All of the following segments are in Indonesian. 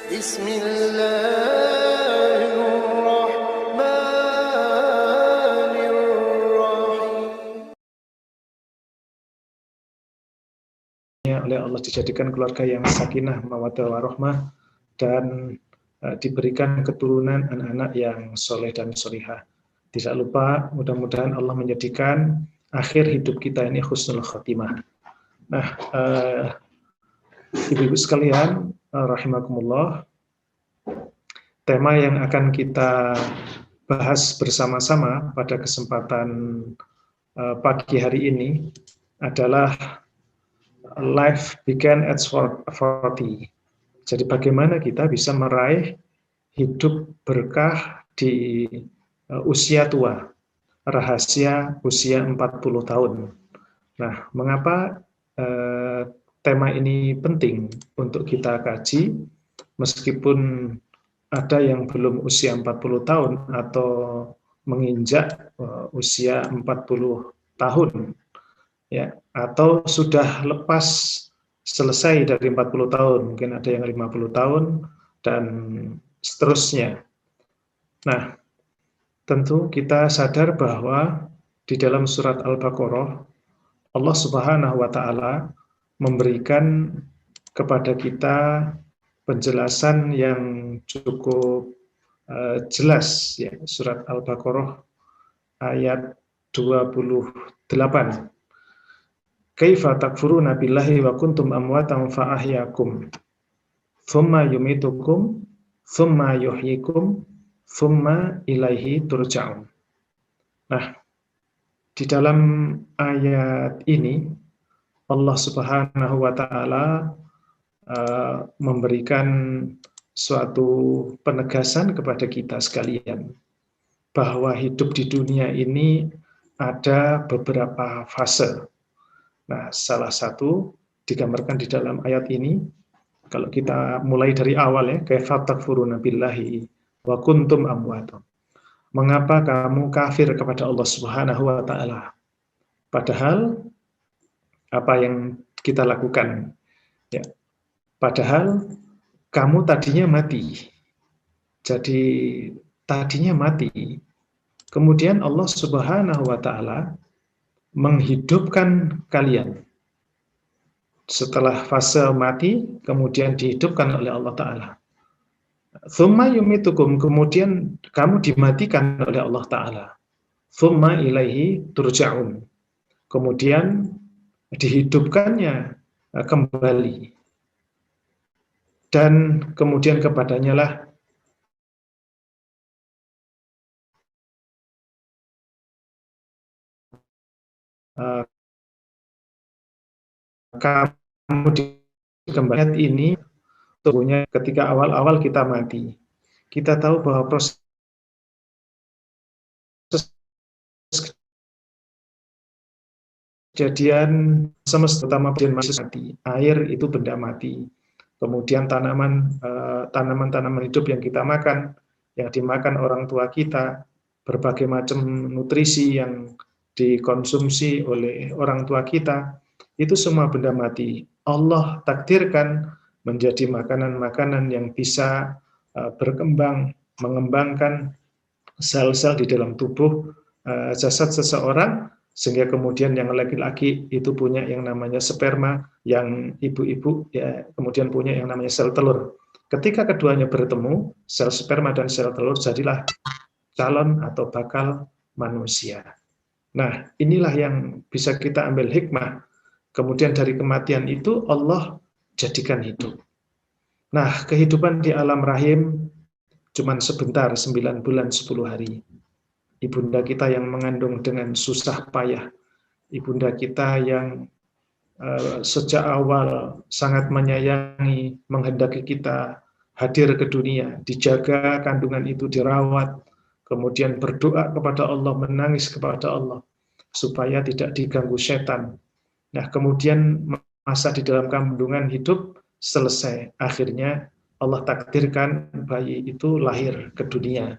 Bismillahirrahmanirrahim. Oleh Allah dijadikan keluarga yang sakinah, mawaddah warahmah, dan diberikan keturunan anak-anak yang soleh dan solihah. Tidak lupa, mudah-mudahan Allah menjadikan akhir hidup kita ini husnul khotimah. Nah, ibu-ibu sekalian, rahimakumullah, tema yang akan kita bahas bersama-sama pada kesempatan pagi hari ini adalah Life began at 40. Jadi bagaimana kita bisa meraih hidup berkah di usia tua, rahasia usia 40 tahun. Nah, mengapa tema ini penting untuk kita kaji, meskipun ada yang belum usia 40 tahun atau menginjak usia 40 tahun, ya, atau sudah lepas selesai dari 40 tahun, mungkin ada yang 50 tahun, dan seterusnya. Nah, tentu kita sadar bahwa di dalam surat Al-Baqarah, Allah Subhanahu wa Ta'ala memberikan kepada kita penjelasan yang cukup jelas, ya. Surat Al-Baqarah ayat 28. Kaifa takfuruna billahi wa kuntum amwatan fa ahyakum thumma yumitukum thumma yuhyikum thumma ilaihi turja'un. Nah, di dalam ayat ini Allah Subhanahu wa Ta'ala memberikan suatu penegasan kepada kita sekalian bahwa hidup di dunia ini ada beberapa fase. Nah, salah satu digambarkan di dalam ayat ini, kalau kita mulai dari awal, ya, kaifa takfuruna billahi wa kuntum amwatan. Mengapa kamu kafir kepada Allah Subhanahu wa Ta'ala? Padahal apa yang kita lakukan, ya, padahal kamu tadinya mati. Jadi tadinya mati. Kemudian Allah Subhanahu wa Ta'ala menghidupkan kalian. Setelah fase mati, kemudian dihidupkan oleh Allah Ta'ala. Thumma yumitukum, kemudian kamu dimatikan oleh Allah Ta'ala. Thumma ilaihi turja'un, kemudian dihidupkannya kembali. Dan kemudian kepadanya lah kamu dikembalikan. Ini tentunya ketika awal-awal kita mati, kita tahu bahwa proses kejadian semesta utama mati. Air itu benda mati. Kemudian tanaman-tanaman hidup yang kita makan, yang dimakan orang tua kita, berbagai macam nutrisi yang dikonsumsi oleh orang tua kita, itu semua benda mati. Allah takdirkan menjadi makanan-makanan yang bisa berkembang, mengembangkan sel-sel di dalam tubuh jasad seseorang, sehingga kemudian yang laki-laki itu punya yang namanya sperma, yang ibu-ibu ya kemudian punya yang namanya sel telur. Ketika keduanya bertemu, sel sperma dan sel telur, jadilah calon atau bakal manusia. Nah, inilah yang bisa kita ambil hikmah. Kemudian dari kematian itu Allah jadikan hidup. Nah, kehidupan di alam rahim cuman sebentar, 9 bulan 10 hari. Ibunda kita yang mengandung dengan susah payah, ibunda kita yang sejak awal sangat menyayangi, menghendaki kita hadir ke dunia, dijaga kandungan itu, dirawat, kemudian berdoa kepada Allah, menangis kepada Allah, supaya tidak diganggu setan. Nah, kemudian masa di dalam kandungan hidup selesai. Akhirnya Allah takdirkan bayi itu lahir ke dunia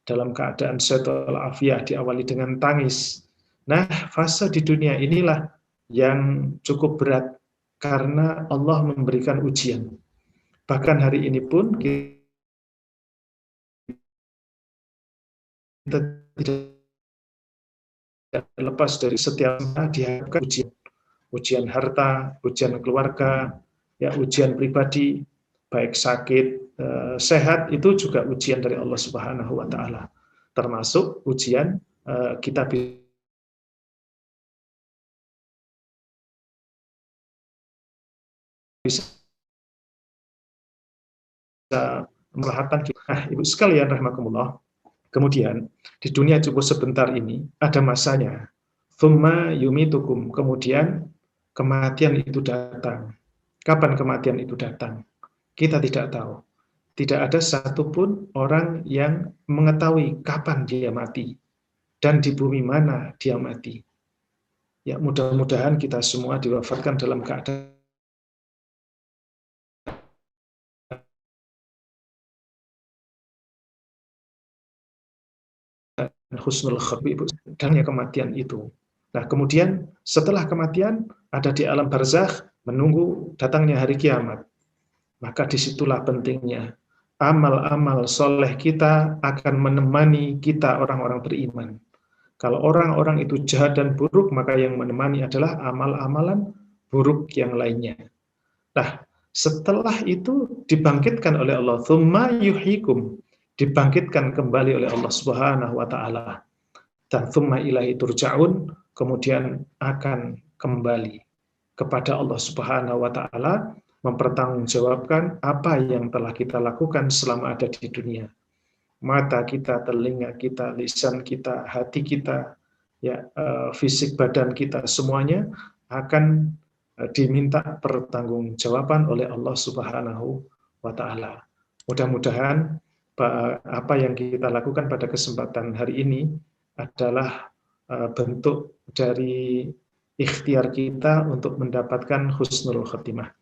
dalam keadaan sehat walafiat, diawali dengan tangis. Nah, fase di dunia inilah yang cukup berat karena Allah memberikan ujian. Bahkan hari ini pun kita tidak lepas dari setiap dihadapkan ujian, ujian harta, ujian keluarga, ya ujian pribadi, baik sakit, sehat, itu juga ujian dari Allah Subhanahu wa taala. Termasuk ujian kita bisa melahapkan kita. Nah, Ibu sekalian rahimakumullah, kemudian di dunia cukup sebentar ini ada masanya. Thumma yumitukum, kemudian kematian itu datang. Kapan kematian itu datang? Kita tidak tahu. Tidak ada satupun orang yang mengetahui kapan dia mati dan di bumi mana dia mati. Ya, mudah-mudahan kita semua diwafatkan dalam keadaan husnul khabib dan kematian itu. Nah, kemudian setelah kematian ada di alam barzakh menunggu datangnya hari kiamat. Maka disitulah pentingnya amal-amal soleh kita akan menemani kita orang-orang beriman. Kalau orang-orang itu jahat dan buruk, maka yang menemani adalah amal-amalan buruk yang lainnya. Nah, setelah itu dibangkitkan oleh Allah, tsumma yuhyikum, dibangkitkan kembali oleh Allah Subhanahu wa taala. Dan tsumma ilaihi turja'un, kemudian akan kembali kepada Allah Subhanahu wa taala mempertanggungjawabkan apa yang telah kita lakukan selama ada di dunia. Mata kita, telinga kita, lisan kita, hati kita, ya, fisik badan kita, semuanya akan diminta pertanggungjawaban oleh Allah Subhanahu wa taala. Mudah-mudahan apa yang kita lakukan pada kesempatan hari ini adalah bentuk dari ikhtiar kita untuk mendapatkan husnul khotimah.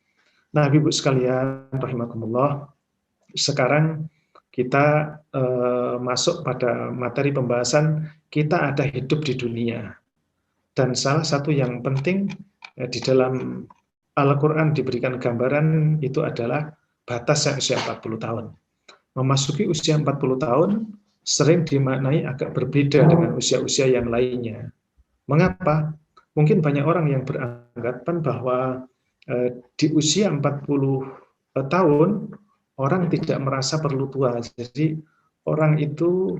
Nah, Ibu sekalian rahimakumullah, sekarang kita masuk pada materi pembahasan kita ada hidup di dunia. Dan salah satu yang penting di dalam Al-Quran diberikan gambaran itu adalah batas usia 40 tahun. Memasuki usia 40 tahun sering dimaknai agak berbeda dengan usia-usia yang lainnya. Mengapa? Mungkin banyak orang yang beranggapan bahwa di usia 40 tahun orang tidak merasa perlu tua. Jadi orang itu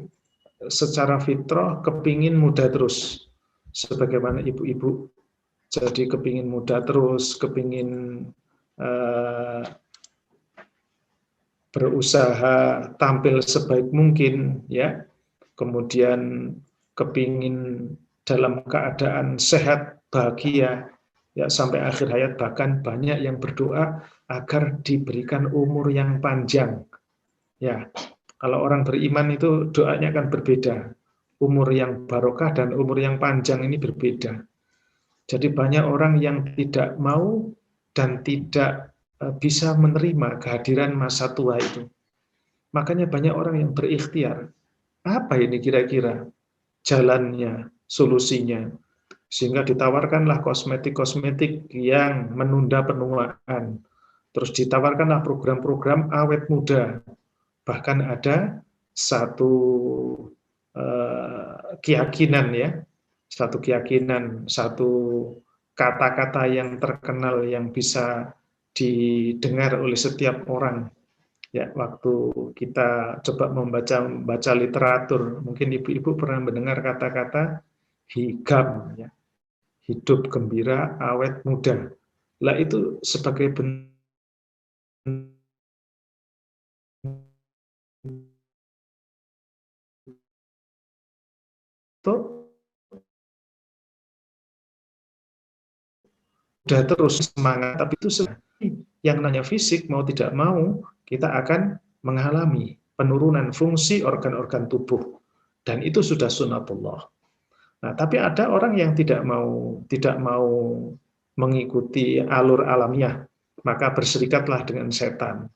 secara fitrah kepingin muda terus. Sebagaimana ibu-ibu jadi kepingin muda terus, kepingin berusaha tampil sebaik mungkin, ya. Kemudian kepingin dalam keadaan sehat, bahagia, ya sampai akhir hayat. Bahkan banyak yang berdoa agar diberikan umur yang panjang. Ya, kalau orang beriman itu doanya akan berbeda. Umur yang barokah dan umur yang panjang ini berbeda. Jadi banyak orang yang tidak mau dan tidak bisa menerima kehadiran masa tua itu. Makanya banyak orang yang berikhtiar. Apa ini kira-kira jalannya, solusinya? Sehingga ditawarkanlah kosmetik-kosmetik yang menunda penuaan. Terus ditawarkanlah program-program awet muda. Bahkan ada satu keyakinan, ya, satu keyakinan, satu kata-kata yang terkenal yang bisa didengar oleh setiap orang. Ya, waktu kita coba membaca literatur, mungkin ibu-ibu pernah mendengar kata-kata higam, ya, hidup gembira, awet muda. Lah itu sebagai bentuk udah terus semangat, tapi itu yang nanya fisik mau tidak mau kita akan mengalami penurunan fungsi organ-organ tubuh, dan itu sudah sunatullah. Nah, tapi ada orang yang tidak mau mengikuti alur alamiah, maka berserikatlah dengan setan.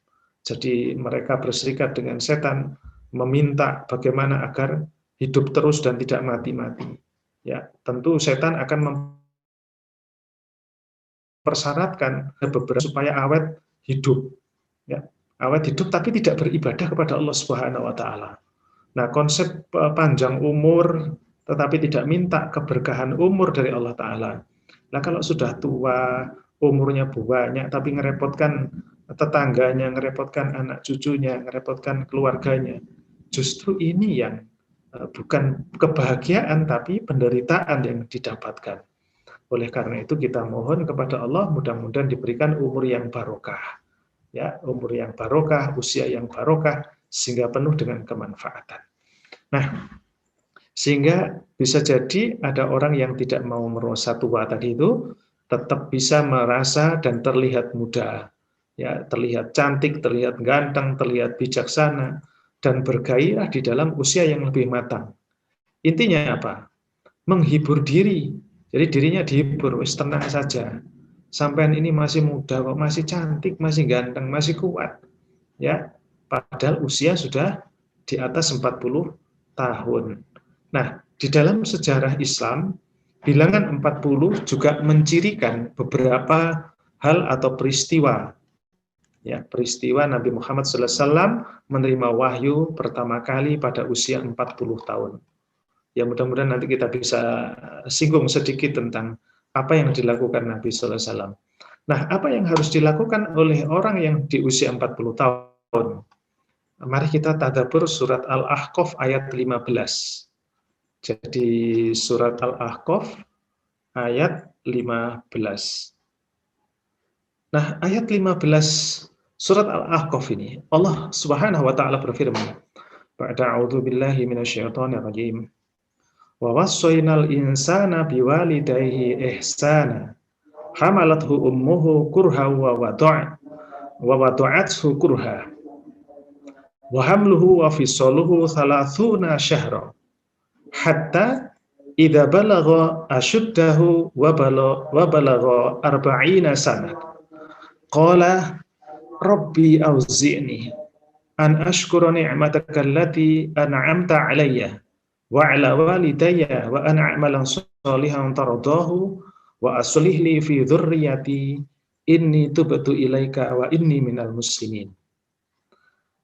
Jadi mereka berserikat dengan setan, meminta bagaimana agar hidup terus dan tidak mati-mati. Ya, tentu setan akan mempersyaratkan beberapa supaya awet hidup. Ya, awet hidup tapi tidak beribadah kepada Allah Subhanahu wa taala. Nah, konsep panjang umur tetapi tidak minta keberkahan umur dari Allah taala. Nah, kalau sudah tua, umurnya banyak tapi ngerepotkan tetangganya, ngerepotkan anak cucunya, ngerepotkan keluarganya, justru ini yang bukan kebahagiaan tapi penderitaan yang didapatkan. Oleh karena itu kita mohon kepada Allah mudah-mudahan diberikan umur yang barokah. Ya, umur yang barokah, usia yang barokah sehingga penuh dengan kemanfaatan. Nah, sehingga bisa jadi ada orang yang tidak mau merasa tua tadi itu tetap bisa merasa dan terlihat muda. Ya, terlihat cantik, terlihat ganteng, terlihat bijaksana dan bergairah di dalam usia yang lebih matang. Intinya apa? Menghibur diri. Jadi dirinya dihibur, wis tenang saja. Sampean ini masih muda kok, masih cantik, masih ganteng, masih kuat. Ya, padahal usia sudah di atas 40 tahun. Nah, di dalam sejarah Islam, bilangan 40 juga mencirikan beberapa hal atau peristiwa. Ya, peristiwa Nabi Muhammad SAW menerima wahyu pertama kali pada usia 40 tahun. Ya, mudah-mudahan nanti kita bisa singgung sedikit tentang apa yang dilakukan Nabi SAW. Nah, apa yang harus dilakukan oleh orang yang di usia 40 tahun? Mari kita tadabbur surat Al-Ahqaf ayat 15. Jadi surat Al-Ahqaf ayat 15. Nah, ayat 15 surat Al-Ahqaf ini Allah Subhanahu wa taala berfirman, "A'udzu billahi minasyaitonir rajim. Wa wassaynal insana biwalidayhi ihsana. Hamalathu ummuhu kurha wa wada'athu kurha. Wa hamluhu wa fisaluhu 30 syahra. Hatta idza balagha ashuddahu wa balagha 40 sanah. Qala rabbi auzi'ni an ashkura ni'mataka allati an'amta 'alayya wa 'ala walidayya wa an a'malan shalihan tardahu wa aslih li fi dzurriyyati inni tubtu ilaika wa inni minal muslimin."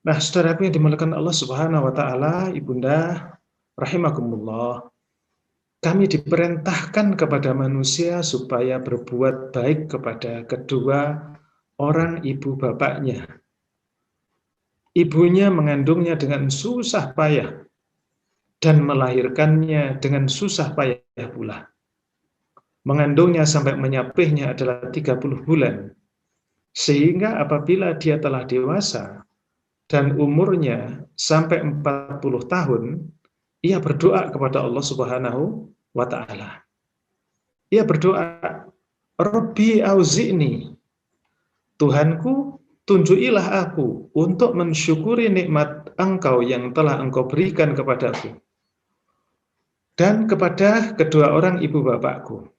Nah, saudaraku yang dimuliakan Allah Subhanahu wa taala, Ibunda rahimakumullah, kami diperintahkan kepada manusia supaya berbuat baik kepada kedua orang ibu bapaknya. Ibunya mengandungnya dengan susah payah dan melahirkannya dengan susah payah pula. Mengandungnya sampai menyapihnya adalah 30 bulan. Sehingga apabila dia telah dewasa dan umurnya sampai 40 tahun, ia berdoa kepada Allah Subhanahu wa taala. Ia berdoa, "Rabbi auzi'ni." Tuhanku, tunjukilah aku untuk mensyukuri nikmat Engkau yang telah Engkau berikan kepadaku dan kepada kedua orang ibu bapakku,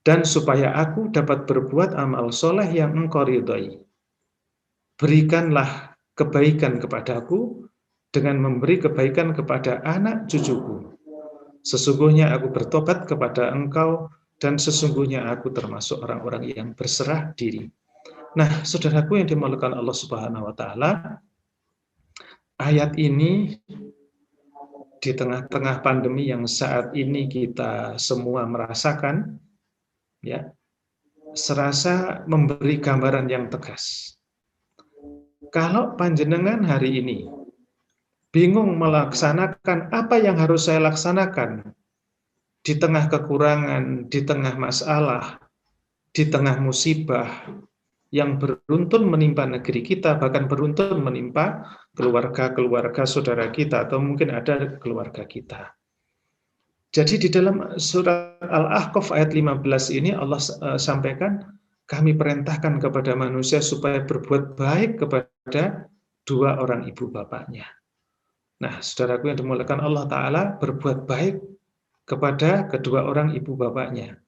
dan supaya aku dapat berbuat amal soleh yang Engkau ridhai. Berikanlah kebaikan kepadaku dengan memberi kebaikan kepada anak cucuku. Sesungguhnya aku bertobat kepada Engkau dan sesungguhnya aku termasuk orang-orang yang berserah diri. Nah, saudaraku yang dimuliakan Allah Subhanahu wa taala, ayat ini di tengah-tengah pandemi yang saat ini kita semua merasakan, ya, serasa memberi gambaran yang tegas. Kalau panjenengan hari ini bingung melaksanakan apa yang harus saya laksanakan di tengah kekurangan, di tengah masalah, di tengah musibah yang beruntun menimpa negeri kita, bahkan beruntun menimpa keluarga-keluarga saudara kita, atau mungkin ada keluarga kita. Jadi di dalam surat Al-Ahqaf ayat 15 ini Allah sampaikan, kami perintahkan kepada manusia supaya berbuat baik kepada dua orang ibu bapaknya. Nah, saudaraku yang dimuliakan Allah Ta'ala, berbuat baik kepada kedua orang ibu bapaknya.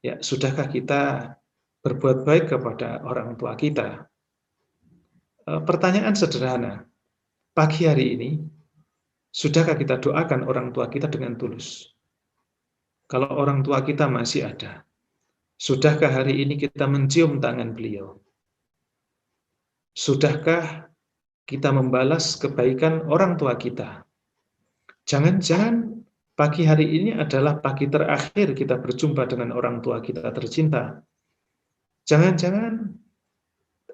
Ya, sudahkah kita berbuat baik kepada orang tua kita? Pertanyaan sederhana, pagi hari ini, sudahkah kita doakan orang tua kita dengan tulus? Kalau orang tua kita masih ada, sudahkah hari ini kita mencium tangan beliau? Sudahkah kita membalas kebaikan orang tua kita? Jangan-jangan pagi hari ini adalah pagi terakhir kita berjumpa dengan orang tua kita tercinta. Jangan-jangan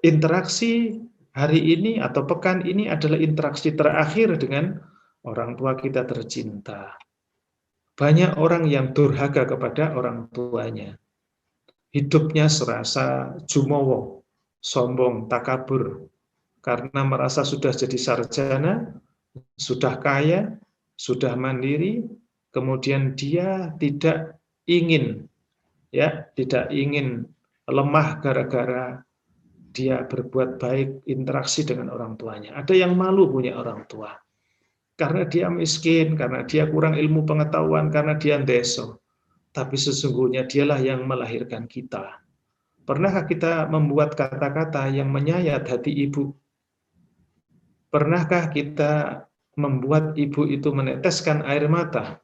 interaksi hari ini atau pekan ini adalah interaksi terakhir dengan orang tua kita tercinta. Banyak orang yang durhaka kepada orang tuanya. Hidupnya serasa jumowo, sombong, takabur, karena merasa sudah jadi sarjana, sudah kaya, sudah mandiri, kemudian dia tidak ingin lemah gara-gara dia berbuat baik, interaksi dengan orang tuanya. Ada yang malu punya orang tua. Karena dia miskin, karena dia kurang ilmu pengetahuan, karena dia ndeso. Tapi sesungguhnya dialah yang melahirkan kita. Pernahkah kita membuat kata-kata yang menyayat hati ibu? Pernahkah kita membuat ibu itu meneteskan air mata?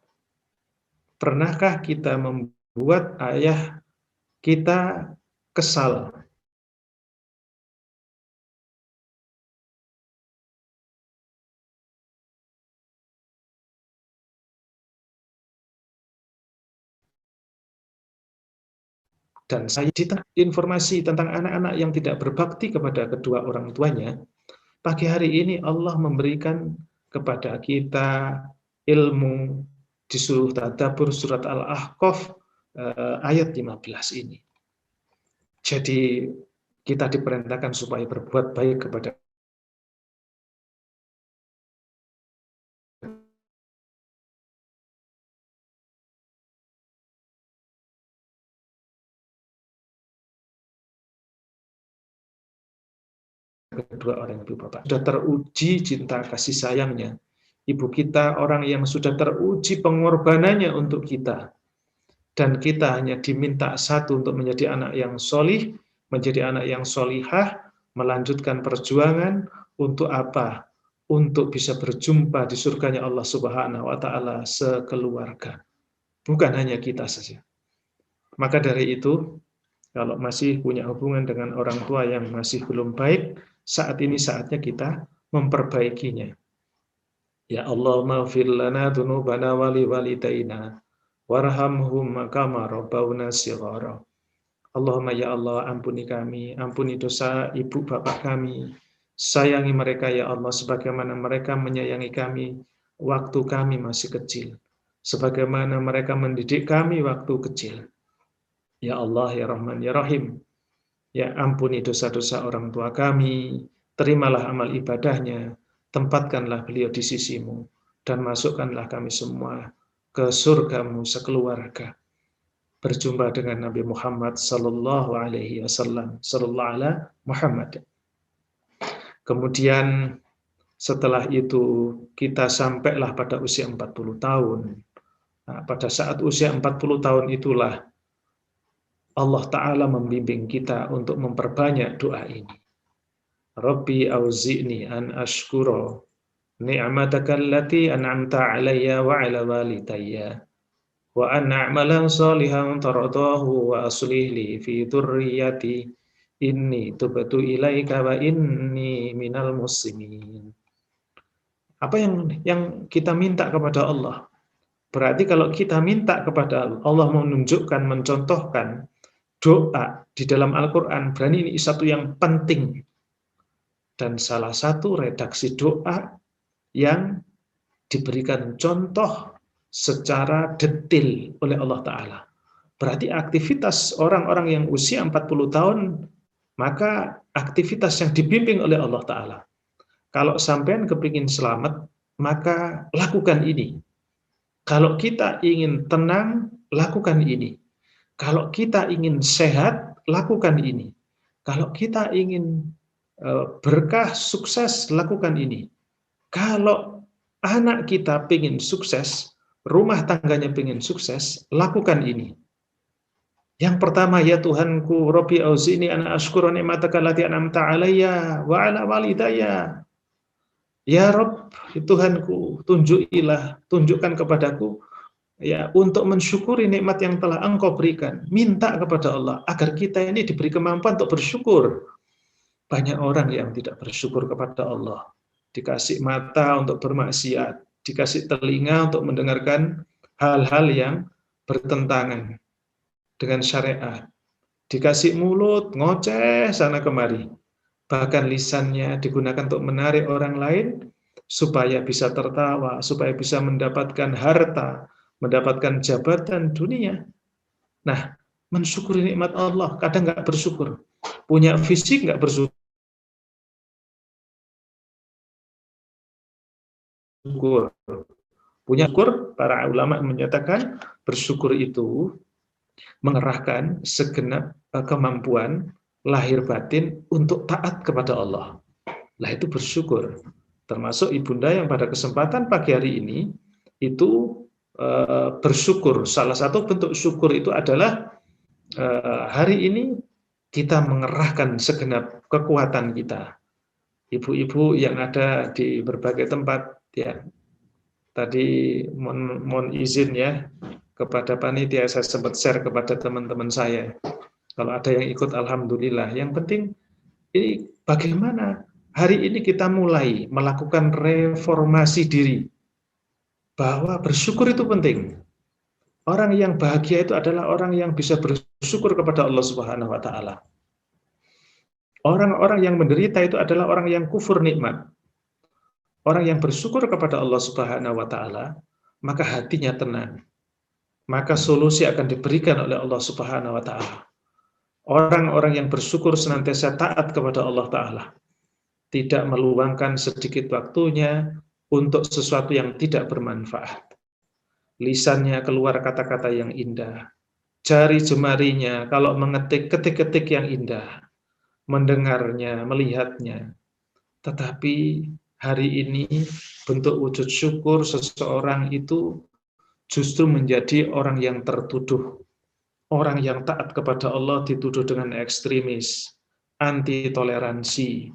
Pernahkah kita membuat ayah kita kesal? Dan saya informasi tentang anak-anak yang tidak berbakti kepada kedua orang tuanya, pagi hari ini Allah memberikan kepada kita ilmu, disuruh tadabbur surat Al-Ahqaf ayat 15 ini. Jadi kita diperintahkan supaya berbuat baik kepada kedua orang ibu bapak. Sudah teruji cinta kasih sayangnya. Ibu kita orang yang sudah teruji pengorbanannya untuk kita. Dan kita hanya diminta satu untuk menjadi anak yang solih, menjadi anak yang solihah, melanjutkan perjuangan untuk apa? Untuk bisa berjumpa di surganya Allah Subhanahu wa Ta'ala sekeluarga. Bukan hanya kita saja. Maka dari itu, kalau masih punya hubungan dengan orang tua yang masih belum baik, saat ini saatnya kita memperbaikinya. Ya Allah, maghfir lana dzunubana wa liwalidayna warhamhum kama rabbawna shighara. Allahumma ya Allah, ampuni kami, ampuni dosa ibu bapak kami. Sayangi mereka ya Allah sebagaimana mereka menyayangi kami waktu kami masih kecil. Sebagaimana mereka mendidik kami waktu kecil. Ya Allah, ya Rahman, ya Rahim. Ya ampuni dosa-dosa orang tua kami, terimalah amal ibadahnya, tempatkanlah beliau di sisimu, dan masukkanlah kami semua ke surgamu sekeluarga. Berjumpa dengan Nabi Muhammad sallallahu alaihi wasallam, sallallahu ala Muhammad. Kemudian setelah itu kita sampailah pada usia 40 tahun. Nah, pada saat usia 40 tahun itulah Allah Ta'ala membimbing kita untuk memperbanyak doa ini. Rabbi auzi'ni an ashkura ni'mataka allati an'amta alayya wa ala walidayya wa an a'malan salihan taradahu wa aslih li fi dhurriyyati inni tubtu ilaika wa inni minal muslimin. Apa yang kita minta kepada Allah? Berarti kalau kita minta kepada Allah, Allah menunjukkan, mencontohkan doa di dalam Al-Quran, berarti ini satu yang penting. Dan salah satu redaksi doa yang diberikan contoh secara detail oleh Allah Ta'ala. Berarti aktivitas orang-orang yang usia 40 tahun, maka aktivitas yang dibimbing oleh Allah Ta'ala. Kalau sampean kepingin selamat, maka lakukan ini. Kalau kita ingin tenang, lakukan ini. Kalau kita ingin sehat, lakukan ini. Kalau kita ingin berkah, sukses, lakukan ini. Kalau anak kita ingin sukses, rumah tangganya ingin sukses, lakukan ini. Yang pertama, ya Tuhanku, Rabbi auzi'ni an ashkura ni'mataka allati an'amta 'alayya wa 'ala walidayya. Ya Rabb, Tuhanku, tunjukkan kepadaku ya untuk mensyukuri nikmat yang telah Engkau berikan. Minta kepada Allah agar kita ini diberi kemampuan untuk bersyukur. Banyak orang yang tidak bersyukur kepada Allah. Dikasih mata untuk bermaksiat, dikasih telinga untuk mendengarkan hal-hal yang bertentangan dengan syariat. Dikasih mulut, ngoceh sana kemari. Bahkan lisannya digunakan untuk menarik orang lain supaya bisa tertawa, supaya bisa mendapatkan harta, mendapatkan jabatan dunia. Nah, mensyukuri nikmat Allah, kadang nggak bersyukur. Punya fisik nggak bersyukur. Punya syukur, para ulama menyatakan bersyukur itu mengerahkan segenap kemampuan lahir batin untuk taat kepada Allah. Lah itu bersyukur. Termasuk ibunda yang pada kesempatan pagi hari ini itu bersyukur. Salah satu bentuk syukur itu adalah hari ini kita mengerahkan segenap kekuatan kita. Ibu-ibu yang ada di berbagai tempat, ya, tadi mohon izin ya kepada panitia, saya sempat share kepada teman-teman saya. Kalau ada yang ikut, alhamdulillah. Yang penting ini bagaimana hari ini kita mulai melakukan reformasi diri, bahwa bersyukur itu penting. Orang yang bahagia itu adalah orang yang bisa bersyukur kepada Allah Subhanahu wa taala. Orang-orang yang menderita itu adalah orang yang kufur nikmat. Orang yang bersyukur kepada Allah Subhanahu wa taala, maka hatinya tenang. Maka solusi akan diberikan oleh Allah Subhanahu wa taala. Orang-orang yang bersyukur senantiasa taat kepada Allah taala, tidak meluangkan sedikit waktunya untuk sesuatu yang tidak bermanfaat. Lisannya keluar kata-kata yang indah. Jari jemarinya kalau mengetik, ketik-ketik yang indah. Mendengarnya, melihatnya. Tetapi hari ini bentuk wujud syukur seseorang itu justru menjadi orang yang tertuduh. Orang yang taat kepada Allah dituduh dengan ekstremis, anti toleransi,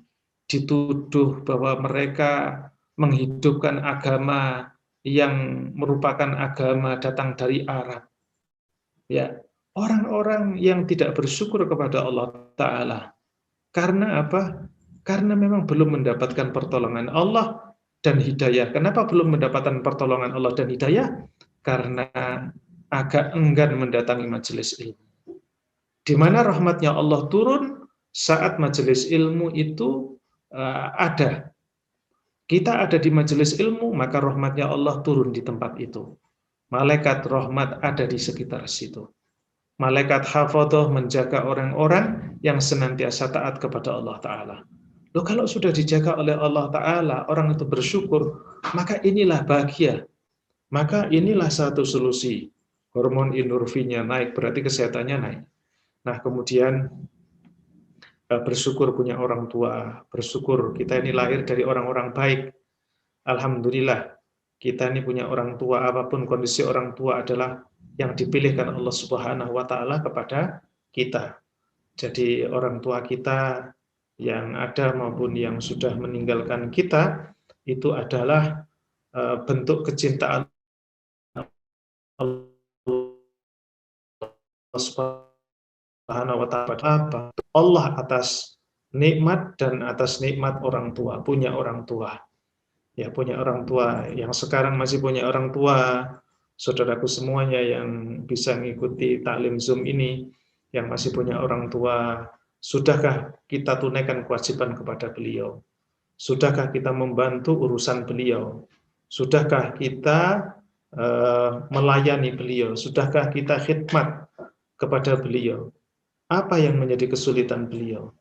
dituduh bahwa mereka menghidupkan agama yang merupakan agama datang dari Arab. Ya, orang-orang yang tidak bersyukur kepada Allah Ta'ala. Karena apa? Karena memang belum mendapatkan pertolongan Allah dan hidayah. Kenapa belum mendapatkan pertolongan Allah dan hidayah? Karena agak enggan mendatangi majelis ilmu. Di mana rahmatnya Allah turun saat majelis ilmu itu ada. Kita ada di majelis ilmu, maka rahmatnya Allah turun di tempat itu. Malaikat rahmat ada di sekitar situ. Malaikat hafadhah menjaga orang-orang yang senantiasa taat kepada Allah Ta'ala. Loh, kalau sudah dijaga oleh Allah Ta'ala, orang itu bersyukur, maka inilah bahagia. Maka inilah satu solusi. Hormon endorfinnya naik, berarti kesehatannya naik. Nah, kemudian bersyukur punya orang tua, bersyukur kita ini lahir dari orang-orang baik. Alhamdulillah, kita ini punya orang tua, apapun kondisi orang tua adalah yang dipilihkan Allah Subhanahu wa taala kepada kita. Jadi orang tua kita yang ada maupun yang sudah meninggalkan kita itu adalah bentuk kecintaan Allah Subhanahu wa taala. Allah atas nikmat dan atas nikmat orang tua, punya orang tua. Ya, punya orang tua, yang sekarang masih punya orang tua, saudaraku semuanya yang bisa mengikuti taklim Zoom ini, yang masih punya orang tua, sudahkah kita tunaikan kewajiban kepada beliau? Sudahkah kita membantu urusan beliau? Sudahkah kita melayani beliau? Sudahkah kita khidmat kepada beliau? Apa yang menjadi kesulitan beliau?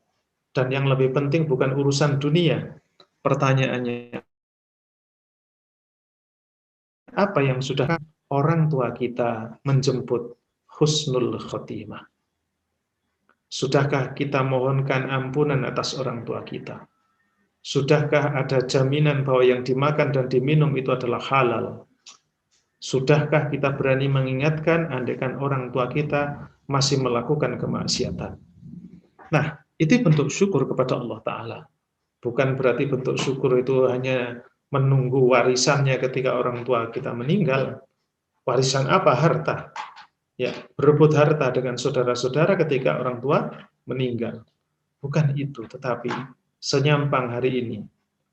Dan yang lebih penting bukan urusan dunia. Pertanyaannya, apa yang sudah orang tua kita menjemput husnul khotimah? Sudahkah kita mohonkan ampunan atas orang tua kita? Sudahkah ada jaminan bahwa yang dimakan dan diminum itu adalah halal? Sudahkah kita berani mengingatkan andaikan orang tua kita masih melakukan kemaksiatan? Nah, itu bentuk syukur kepada Allah Ta'ala. Bukan berarti bentuk syukur itu hanya menunggu warisannya ketika orang tua kita meninggal. Warisan apa? Harta. Ya, berebut harta dengan saudara-saudara ketika orang tua meninggal. Bukan itu, tetapi senyampang hari ini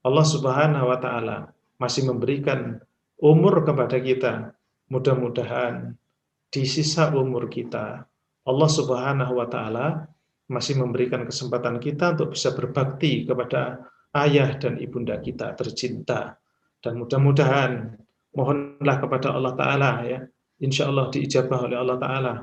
Allah Subhanahu wa taala masih memberikan umur kepada kita. Mudah-mudahan di sisa umur kita Allah Subhanahu wa taala masih memberikan kesempatan kita untuk bisa berbakti kepada ayah dan ibunda kita tercinta. Dan mudah-mudahan mohonlah kepada Allah taala, ya, insya Allah diijabah oleh Allah taala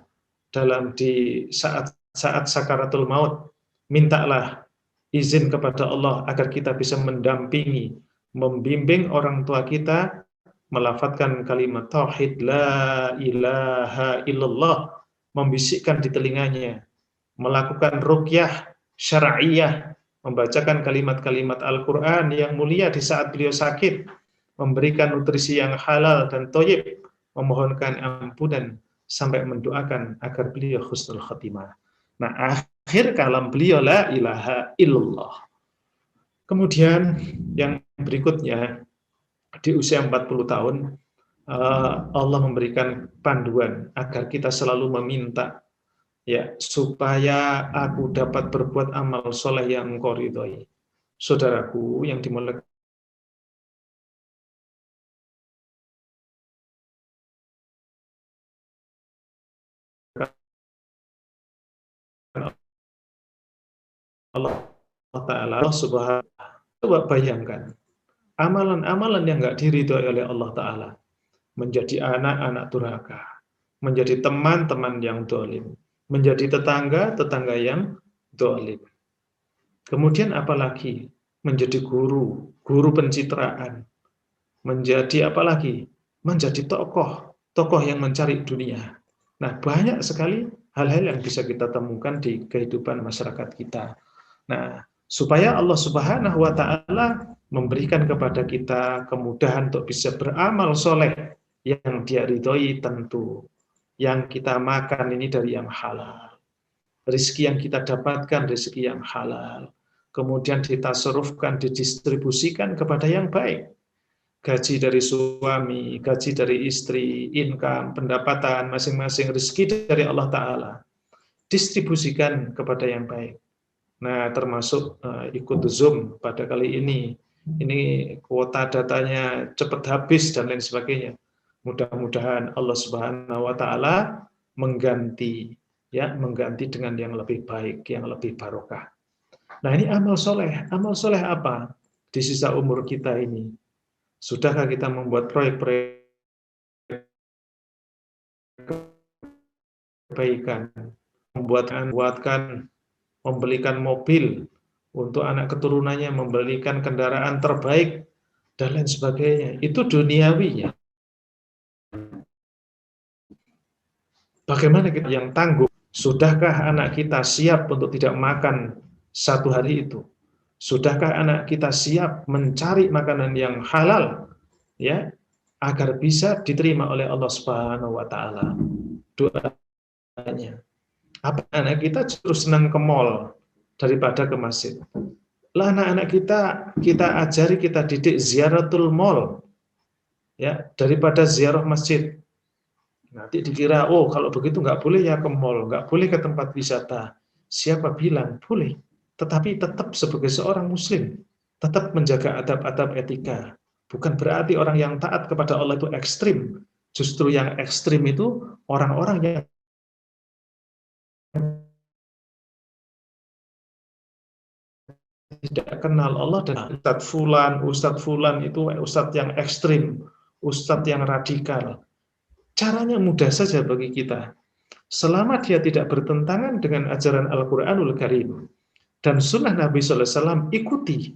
dalam di saat-saat sakaratul maut. Mintalah izin kepada Allah agar kita bisa mendampingi, membimbing orang tua kita melafadzkan kalimat tauhid la ilaha illallah, membisikkan di telinganya, melakukan ruqyah syar'iyah, membacakan kalimat-kalimat Al-Quran yang mulia di saat beliau sakit, memberikan nutrisi yang halal dan thayyib, memohonkan ampunan, sampai mendoakan agar beliau husnul khatimah. Nah, akhir kalam beliau la ilaha illallah. Kemudian yang berikutnya, di usia 40 tahun, Allah memberikan panduan agar kita selalu meminta, ya, supaya aku dapat berbuat amal soleh yang engkau ridhoi. Saudaraku yang dimuliakan Allah Ta'ala, Allah Subhanahu, coba bayangkan amalan-amalan yang nggak diridhoi oleh Allah Ta'ala, menjadi anak-anak durhaka, menjadi teman-teman yang dolim, menjadi tetangga-tetangga yang dolim. Kemudian apalagi menjadi guru, guru pencitraan, menjadi apalagi menjadi tokoh yang mencari dunia. Nah, banyak sekali hal-hal yang bisa kita temukan di kehidupan masyarakat kita. Nah, supaya Allah Subhanahu wa taala memberikan kepada kita kemudahan untuk bisa beramal soleh yang Dia ridhoi, tentu yang kita makan ini dari yang halal. Rezeki yang kita dapatkan rezeki yang halal. Kemudian ditasarufkan, didistribusikan kepada yang baik. Gaji dari suami, gaji dari istri, income, pendapatan masing-masing, rezeki dari Allah Ta'ala, distribusikan kepada yang baik. Nah, termasuk ikut Zoom pada kali ini kuota datanya cepat habis dan lain sebagainya. Mudah-mudahan Allah Subhanahu wa taala mengganti dengan yang lebih baik, yang lebih barokah. Nah, ini amal soleh. Amal soleh apa di sisa umur kita ini? Sudahkah kita membuat proyek-proyek kebaikan, membelikan mobil untuk anak keturunannya, membelikan kendaraan terbaik, dan lain sebagainya. Itu duniawinya. Bagaimana kita yang tangguh? Sudahkah anak kita siap untuk tidak makan satu hari itu? Sudahkah anak kita siap mencari makanan yang halal, ya, agar bisa diterima oleh Allah Subhanahu wa taala? Doanya. Apa anak kita justru senang ke mall daripada ke masjid? Lah, anak-anak kita ajari, kita didik ziaratul mall, ya, daripada ziarah masjid. Nanti dikira, oh kalau begitu nggak boleh ya ke mall, nggak boleh ke tempat wisata. Siapa bilang? Boleh. Tetapi tetap sebagai seorang muslim, tetap menjaga adab-adab etika. Bukan berarti orang yang taat kepada Allah itu ekstrim. Justru yang ekstrim itu orang-orang yang tidak kenal Allah. Dan Ustadz Fulan itu Ustadz yang ekstrim, Ustadz yang radikal. Caranya mudah saja bagi kita. Selama dia tidak bertentangan dengan ajaran Al-Quranul Karim dan sunnah Nabi SAW, ikuti.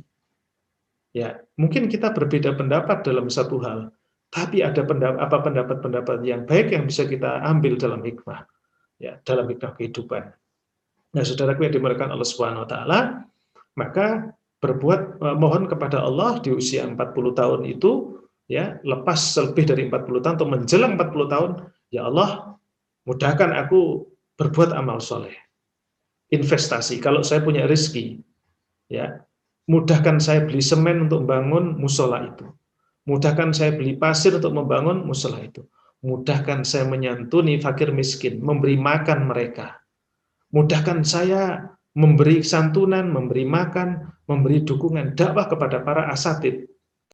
Ya, mungkin kita berbeda pendapat dalam satu hal, tapi ada pendapat-pendapat yang baik yang bisa kita ambil dalam hikmah, ya, dalam hikmah kehidupan. Nah, saudaraku yang dimuliakan Allah Subhanahu wa taala, maka mohon kepada Allah di usia 40 tahun itu, ya, lepas lebih dari 40 tahun atau menjelang 40 tahun, ya Allah, mudahkan aku berbuat amal soleh, investasi. Kalau saya punya rezeki, ya, mudahkan saya beli semen untuk membangun musola itu. Mudahkan saya beli pasir untuk membangun musola itu. Mudahkan saya menyantuni fakir miskin, memberi makan mereka. Mudahkan saya memberi santunan, memberi makan, memberi dukungan, dakwah kepada para asatid,